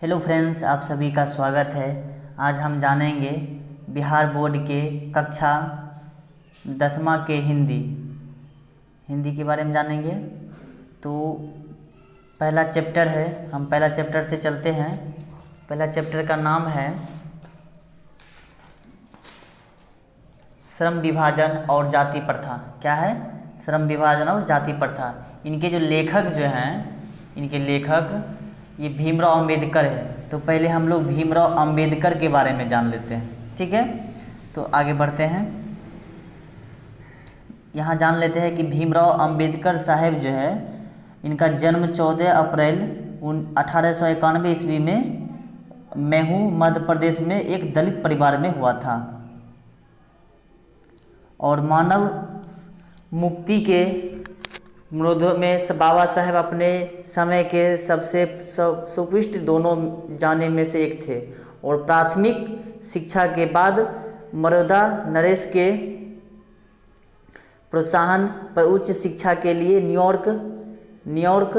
Hello friends, आप सभी का स्वागत है। आज हम जानेंगे बिहार बोर्ड के कक्षा 10वां के हिंदी के बारे में जानेंगे। तो पहला चैप्टर है, हम पहला चैप्टर से चलते हैं। पहला चैप्टर का नाम है श्रम विभाजन और जाति प्रथा। क्या है? श्रम विभाजन और जाति प्रथा। इनके जो लेखक ये भीमराव अंबेडकर है। तो पहले हम लोग भीमराव अंबेडकर के बारे में जान लेते हैं, ठीक है। तो आगे बढ़ते हैं। यहाँ जान लेते हैं कि भीमराव अंबेडकर साहब जो है, इनका जन्म 14 अप्रैल 1891 ईस्वी में महू मध्य प्रदेश में एक दलित परिवार में हुआ था और मानव मुक्ति के विरोध में बाबा साहेब अपने समय के सबसे सुपृष्ठ दोनों जाने में से एक थे और प्राथमिक शिक्षा के बाद मरोदा नरेश के प्रोत्साहन पर उच्च शिक्षा के लिए न्यूयॉर्क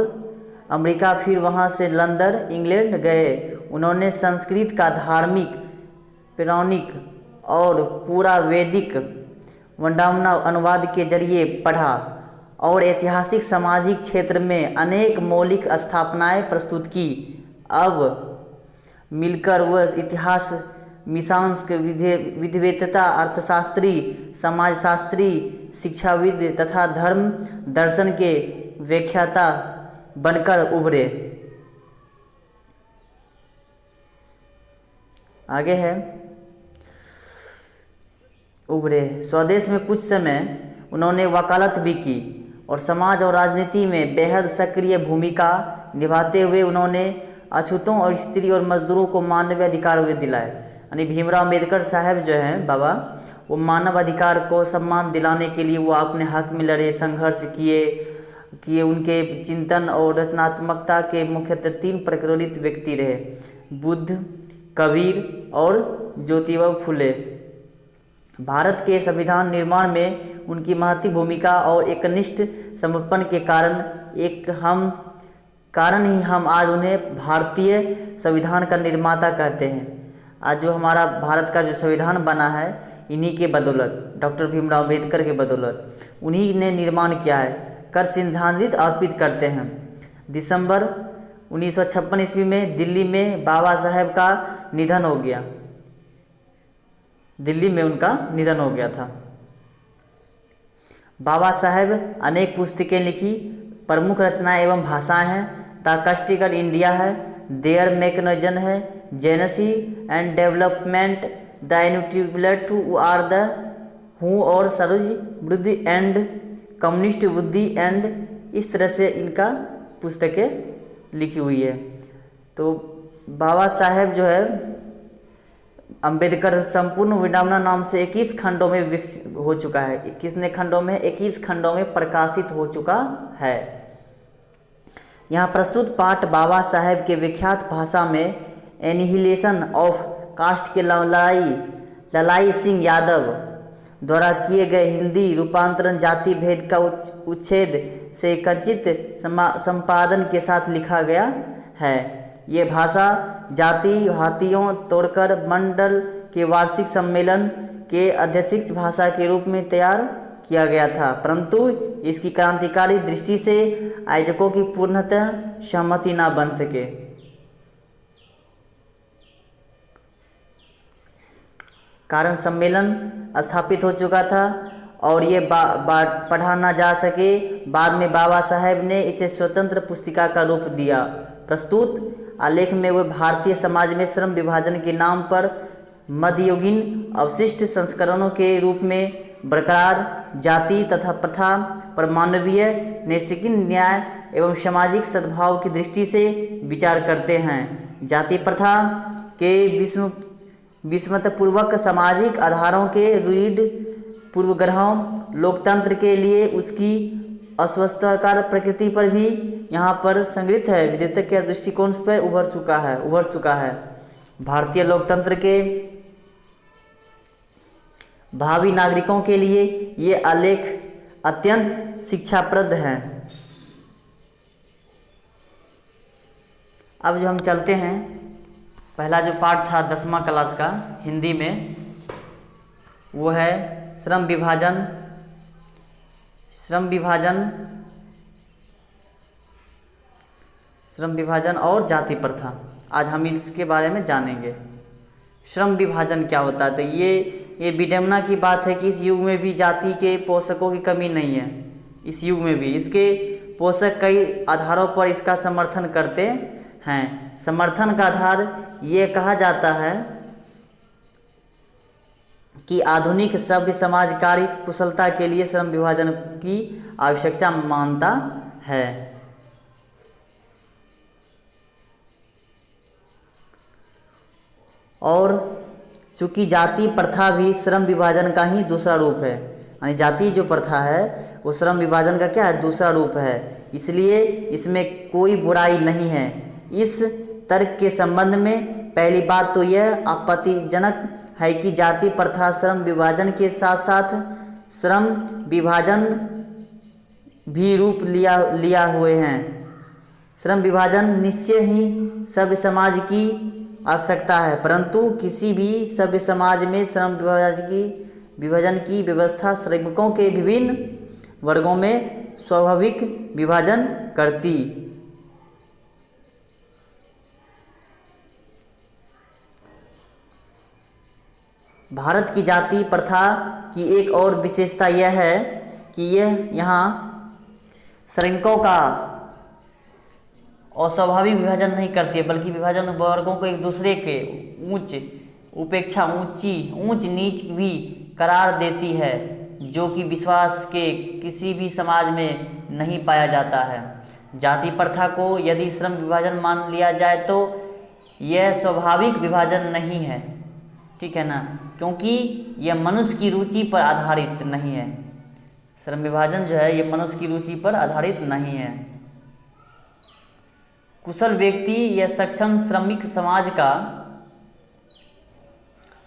अमेरिका, फिर वहां से लंदन इंग्लैंड गए। उन्होंने संस्कृत का धार्मिक, पौराणिक और पूरा वैदिक वंदावना अनुवाद के जरिए पढ़ा और ऐतिहासिक सामाजिक क्षेत्र में अनेक मौलिक स्थापनाएं प्रस्तुत की। अब मिलकर वह इतिहास, मीमांसक, विधिवेत्ता, अर्थशास्त्री, समाजशास्त्री, शिक्षाविद तथा धर्म दर्शन के व्याख्याता बनकर उभरे। आगे है स्वदेश में कुछ समय उन्होंने वकालत भी की और समाज और राजनीति में बेहद सक्रिय भूमिका निभाते हुए उन्होंने अछूतों और स्त्री और मजदूरों को मानवीय अधिकार दिलाए। यानी भीमराव अंबेडकर साहब जो हैं बाबा, वो मानव अधिकार को सम्मान दिलाने के लिए वो अपने हक में लड़े, संघर्ष किए। उनके चिंतन और रचनात्मकता के मुख्यतः 3 प्रज्वलित व्यक्ति रहे: बुद्ध, कबीर और ज्योतिबा फुले। भारत के संविधान निर्माण में उनकी महती भूमिका और एकनिष्ठ समर्पण के कारण ही हम आज उन्हें भारतीय संविधान का निर्माता कहते हैं। आज जो हमारा भारत का जो संविधान बना है, इन्हीं के बदौलत, डॉक्टर भीमराव अंबेडकर के बदौलत उन्हीं ने निर्माण किया है। कर श्रद्धांजलि अर्पित करते हैं। दिसंबर 1956 ईस्वी में दिल्ली में बाबा साहेब का निधन हो गया। दिल्ली में उनका निधन हो गया था। बाबा साहेब अनेक पुस्तकें लिखी। प्रमुख रचनाएं एवं भाषाएं हैं: द कस्टिकल इंडिया है, देयर मैकेनिज्म है, genesis and development, the inevitable to are the who और सरोज बुद्धि एंड कम्युनिस्ट बुद्धि एंड, इस तरह से इनका पुस्तकें लिखी हुई है। तो बाबा साहेब जो है अंबेडकर संपूर्ण विडंबना नाम से 21 खंडों में विकसित हो चुका है। कितने खंडों में? 21 खंडों में प्रकाशित हो चुका है। यहाँ प्रस्तुत पाठ बाबा साहेब के विख्यात भाषा में एनिहिलेशन ऑफ कास्ट के ललाई सिंह यादव द्वारा किए गए हिंदी रूपांतरण जाति भेद का उच्छेद से कंचित संपादन के साथ लिखा गया है। ये भाषा जातियों तोड़कर मंडल के वार्षिक सम्मेलन के अध्यक्ष भाषा के रूप में तैयार किया गया था, परंतु इसकी क्रांतिकारी दृष्टि से आयोजकों की पूर्णतः सहमति न बन सके। कारण सम्मेलन स्थापित हो चुका था और ये पढ़ा न जा सके। बाद में बाबा साहेब ने इसे स्वतंत्र पुस्तिका का रूप दिया। प्रस्तुत आलेख में वे भारतीय समाज में श्रम विभाजन के नाम पर मध्ययुगीन अवशिष्ट संस्करणों के रूप में बरकरार जाति तथा प्रथा पर मानवीय, नैतिक न्याय एवं सामाजिक सद्भाव की दृष्टि से विचार करते हैं। जाति प्रथा के विषमतापूर्वक सामाजिक आधारों के रूढ़ पूर्वग्रहों, लोकतंत्र के लिए उसकी अस्वस्थकर प्रकृति पर भी यहाँ पर संग्रहित है। विद्यार्थी के दृष्टिकोण पर उभर चुका है। भारतीय लोकतंत्र के भावी नागरिकों के लिए ये आलेख अत्यंत शिक्षाप्रद हैं। अब जो हम चलते हैं पहला जो पार्ट था 10वां क्लास का हिंदी में, वो है श्रम विभाजन, और जाति प्रथा। आज हम इसके बारे में जानेंगे। श्रम विभाजन क्या होता है? तो ये विडंबना की बात है कि इस युग में भी जाति के पोषकों की कमी नहीं है। इस युग में भी इसके पोषक कई आधारों पर इसका समर्थन करते हैं। समर्थन का आधार ये कहा जाता है कि आधुनिक सभ्य समाज कार्य कुशलता के लिए श्रम विभाजन की आवश्यकता मानता है। और चूँकि जाति प्रथा भी श्रम विभाजन का ही दूसरा रूप है, यानी जाति जो प्रथा है वो श्रम विभाजन का क्या है? दूसरा रूप है। इसलिए इसमें कोई बुराई नहीं है। इस तर्क के संबंध में पहली बात तो यह आपत्तिजनक है कि जाति प्रथा श्रम विभाजन के साथ साथ श्रम विभाजन भी रूप लिया हुए हैं। श्रम विभाजन निश्चय ही सभ्य समाज की आवश्यकता है, परंतु किसी भी सभ्य समाज में श्रम विभाजन की व्यवस्था श्रमिकों के विभिन्न वर्गों में स्वाभाविक विभाजन करती। भारत की जाति प्रथा की एक और विशेषता यह है कि यह यहाँ श्रमिकों का अस्वाभाविक विभाजन नहीं करती है, बल्कि विभाजन वर्गों को एक दूसरे के ऊंच नीच भी करार देती है, जो कि विश्वास के किसी भी समाज में नहीं पाया जाता है। जाति प्रथा को यदि श्रम विभाजन मान लिया जाए तो यह स्वाभाविक विभाजन नहीं है, ठीक है ना, क्योंकि यह मनुष्य की रुचि पर आधारित नहीं है। श्रम विभाजन जो है ये मनुष्य की रुचि पर आधारित नहीं है। कुशल व्यक्ति या सक्षम श्रमिक समाज का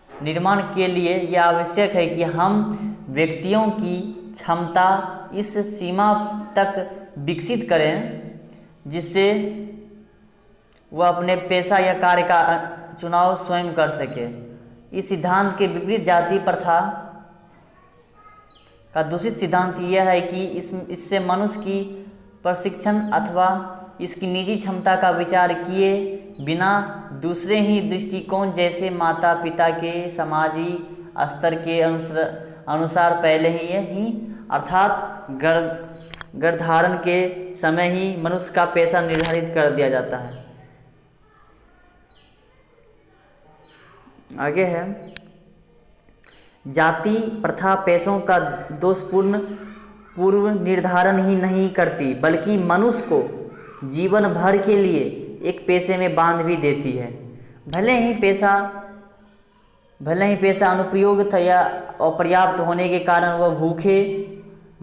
निर्माण के लिए यह आवश्यक है कि हम व्यक्तियों की क्षमता इस सीमा तक विकसित करें जिससे वह अपने पेशा या कार्य का चुनाव स्वयं कर सके। इस सिद्धांत के विपरीत जाति प्रथा का दूसरी सिद्धांत यह है कि इससे मनुष्य की प्रशिक्षण अथवा इसकी निजी क्षमता का विचार किए बिना दूसरे ही दृष्टिकोण जैसे माता पिता के सामाजिक स्तर के अनुसार पहले ही अर्थात गर्भधारण के समय ही मनुष्य का पेशा निर्धारित कर दिया जाता है। आगे है, जाति प्रथा पेशों का दोषपूर्ण पूर्व निर्धारण ही नहीं करती, बल्कि मनुष्य को जीवन भर के लिए एक पेशे में बांध भी देती है। भले ही पेशा अनुपयुक्त या अपर्याप्त होने के कारण वह भूखे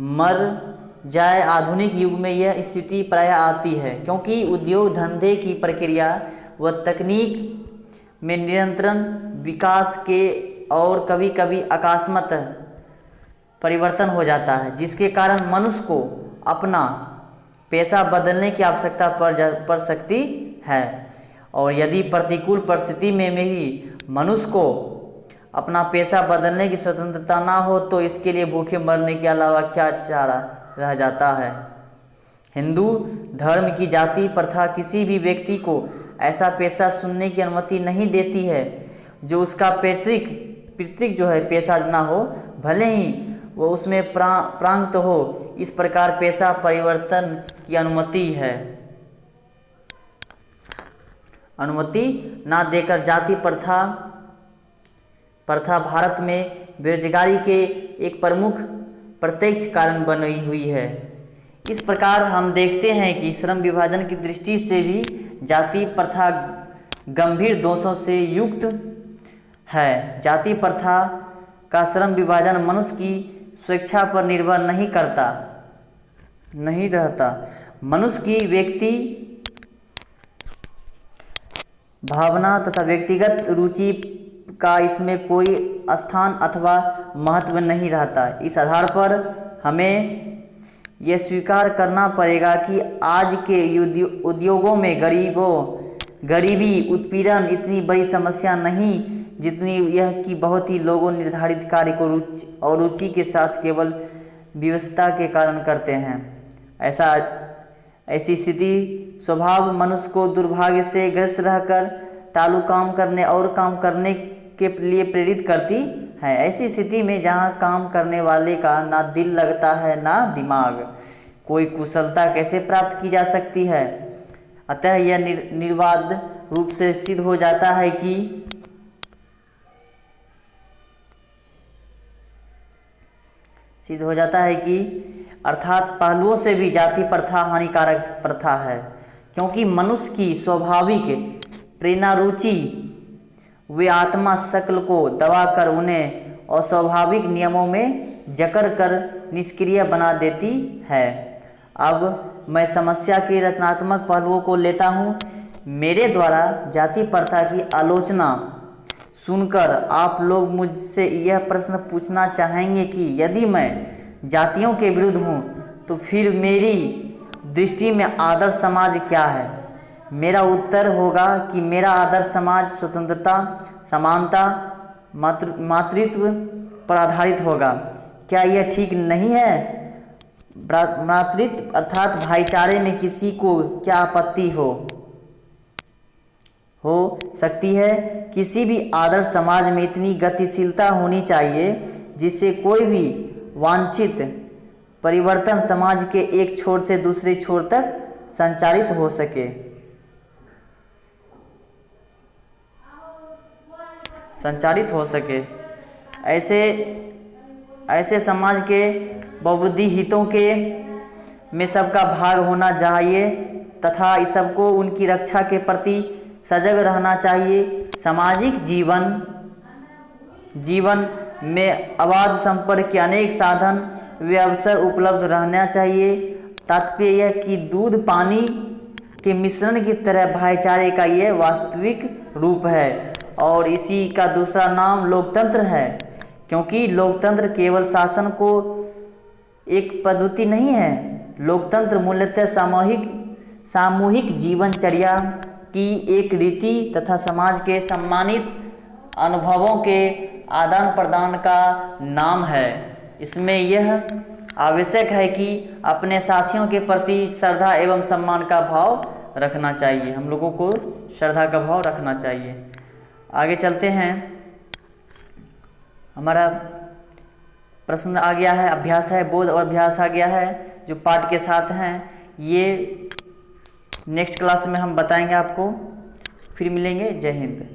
मर जाए। आधुनिक युग में यह स्थिति प्रायः आती है, क्योंकि उद्योग धंधे की प्रक्रिया व तकनीक में निरंतर विकास के और कभी कभी अकस्मात परिवर्तन हो जाता है, जिसके कारण मनुष्य को अपना पेशा बदलने की आवश्यकता पड़ सकती है। और यदि प्रतिकूल परिस्थिति में भी मनुष्य को अपना पेशा बदलने की स्वतंत्रता ना हो तो इसके लिए भूखे मरने के अलावा क्या चारा रह जाता है। हिंदू धर्म की जाति प्रथा किसी भी व्यक्ति को ऐसा पेशा चुनने की अनुमति नहीं देती है जो उसका पैतृक जो है पेशा ना हो, भले ही वो उसमें प्रांत हो। इस प्रकार पेशा परिवर्तन की अनुमति ना देकर जाति प्रथा भारत में बेरोजगारी के एक प्रमुख प्रत्यक्ष कारण बनी हुई है। इस प्रकार हम देखते हैं कि श्रम विभाजन की दृष्टि से भी जाति प्रथा गंभीर दोषों से युक्त है। जाति प्रथा का श्रम विभाजन मनुष्य की स्वेच्छा पर निर्भर नहीं रहता। मनुष्य की व्यक्ति भावना तथा व्यक्तिगत रुचि का इसमें कोई स्थान अथवा महत्व नहीं रहता। इस आधार पर हमें यह स्वीकार करना पड़ेगा कि आज के उद्योगों में गरीबों गरीबी, उत्पीड़न इतनी बड़ी समस्या नहीं जितनी यह कि बहुत ही लोगों निर्धारित कार्य को रुचि के साथ केवल विवशता के कारण करते हैं। ऐसी स्थिति स्वभाव मनुष्य को दुर्भाग्य से ग्रस्त रहकर टालू काम करने और काम करने के लिए प्रेरित करती है। ऐसी स्थिति में जहाँ काम करने वाले का ना दिल लगता है ना दिमाग, कोई कुशलता कैसे प्राप्त की जा सकती है। अतः यह निर्वाद रूप से सिद्ध हो जाता है कि अर्थात पहलुओं से भी जाति प्रथा हानिकारक प्रथा है, क्योंकि मनुष्य की स्वाभाविक प्रेरणा रुचि वे आत्मा शक्ल को दबाकर उन्हें अस्वाभाविक नियमों में जकड़ कर निष्क्रिय बना देती है। अब मैं समस्या के रचनात्मक पहलुओं को लेता हूँ। मेरे द्वारा जाति प्रथा की आलोचना सुनकर आप लोग मुझसे यह प्रश्न पूछना चाहेंगे कि यदि मैं जातियों के विरुद्ध हूँ तो फिर मेरी दृष्टि में आदर्श समाज क्या है। मेरा उत्तर होगा कि मेरा आदर्श समाज स्वतंत्रता, समानता, मातृत्व पर आधारित होगा। क्या यह ठीक नहीं है? मातृत्व अर्थात भाईचारे में किसी को क्या आपत्ति हो सकती है। किसी भी आदर्श समाज में इतनी गतिशीलता होनी चाहिए जिससे कोई भी वांछित परिवर्तन समाज के एक छोर से दूसरे छोर तक संचारित हो सके। ऐसे समाज के बहुबुद्धि हितों के में सबका भाग होना चाहिए तथा इस सबको उनकी रक्षा के प्रति सजग रहना चाहिए। सामाजिक जीवन में अबाध संपर्क के अनेक साधन व अवसर उपलब्ध रहना चाहिए। तात्पर्य यह कि दूध पानी के मिश्रण की तरह भाईचारे का यह वास्तविक रूप है और इसी का दूसरा नाम लोकतंत्र है, क्योंकि लोकतंत्र केवल शासन को एक पद्धति नहीं है। लोकतंत्र मूलतः सामूहिक जीवनचर्या की एक रीति तथा समाज के सम्मानित अनुभवों के आदान प्रदान का नाम है। इसमें यह आवश्यक है कि अपने साथियों के प्रति श्रद्धा एवं सम्मान का भाव रखना चाहिए। हम लोगों को श्रद्धा का भाव रखना चाहिए। आगे चलते हैं। हमारा प्रश्न आ गया है, अभ्यास है, बोध और अभ्यास आ गया है जो पाठ के साथ हैं। ये नेक्स्ट क्लास में हम बताएंगे आपको। फिर मिलेंगे। जय हिंद।